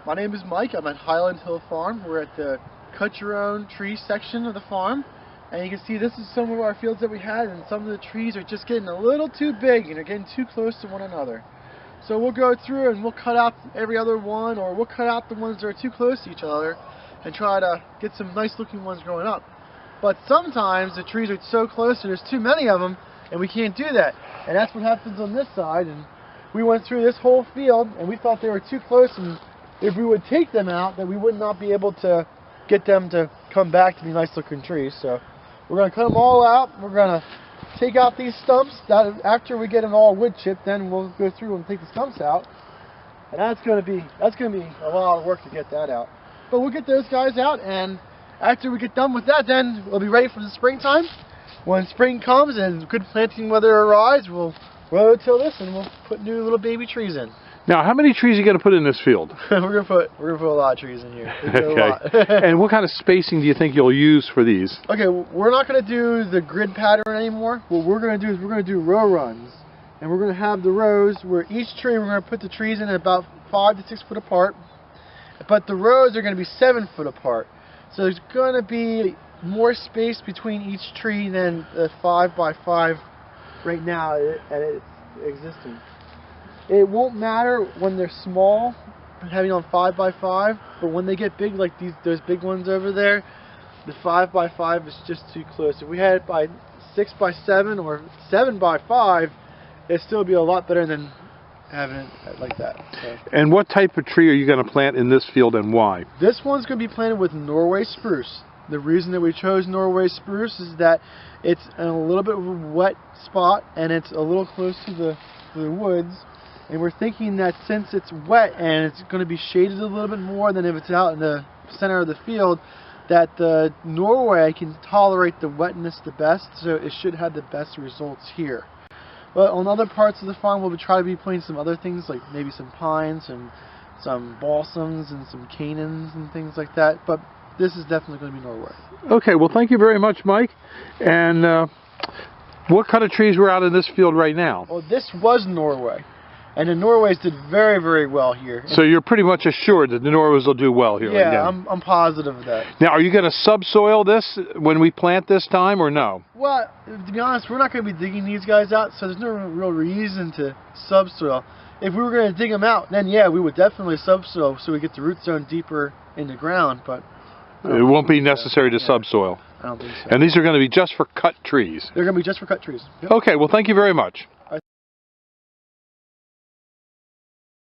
My name is Mike. I'm at Highland Hill Farm. We're at the cut your own tree section of the farm. And you can see this is some of our fields that we had, and some of the trees are just getting a little too big and they're getting too close to one another. So we'll go through and we'll cut out every other one, or we'll cut out the ones that are too close to each other and try to get some nice looking ones growing up. But sometimes the trees are so close and there's too many of them and we can't do that. And that's what happens on this side. And we went through this whole field and we thought they were too close, and if we would take them out, then we would not be able to get them to come back to be nice looking trees. So we're going to cut them all out. We're going to take out these stumps. After we get them all wood chipped, then we'll go through and take the stumps out. And that's going to be a lot of work to get that out. But we'll get those guys out, and after we get done with that, then we'll be ready for the springtime. When spring comes and good planting weather arrives, we'll rototill this and we'll put new little baby trees in. Now, how many trees are you going to put in this field? we're gonna put a lot of trees in here. Okay. And what kind of spacing do you think you'll use for these? Okay, we're not going to do the grid pattern anymore. What we're going to do is we're going to do row runs, and we're going to have the rows where each tree we're going to put the trees in at about 5 to 6 foot apart, but the rows are going to be 7 foot apart. So there's going to be more space between each tree than the 5 by 5 right now at its existing. It won't matter when they're small, having on 5 by 5, but when they get big, like those big ones over there, the 5 by 5 is just too close. If we had it by 6 by 7 or 7 by 5, it'd still be a lot better than having it like that. So. And what type of tree are you going to plant in this field, and why? This one's going to be planted with Norway spruce. The reason that we chose Norway spruce is that it's in a little bit of a wet spot and it's a little close to the woods. And we're thinking that since it's wet and it's going to be shaded a little bit more than if it's out in the center of the field, that the Norway can tolerate the wetness the best, so it should have the best results here. But on other parts of the farm, we'll try to be planting some other things, like maybe some pines and some balsams and some canons and things like that. But this is definitely going to be Norway. Okay, well, thank you very much, Mike. And what kind of trees were out in this field right now? Well, this was Norway. And the Norways did very, very well here. So you're pretty much assured that the Norways will do well here again? Yeah, I'm positive of that. Now, are you going to subsoil this when we plant this time, or no? Well, to be honest, we're not going to be digging these guys out, so there's no real reason to subsoil. If we were going to dig them out, then yeah, we would definitely subsoil so we get the root zone deeper in the ground, but it won't be necessary to subsoil. I don't think so. And these are going to be just for cut trees? They're going to be just for cut trees. Yep. Okay, well, thank you very much.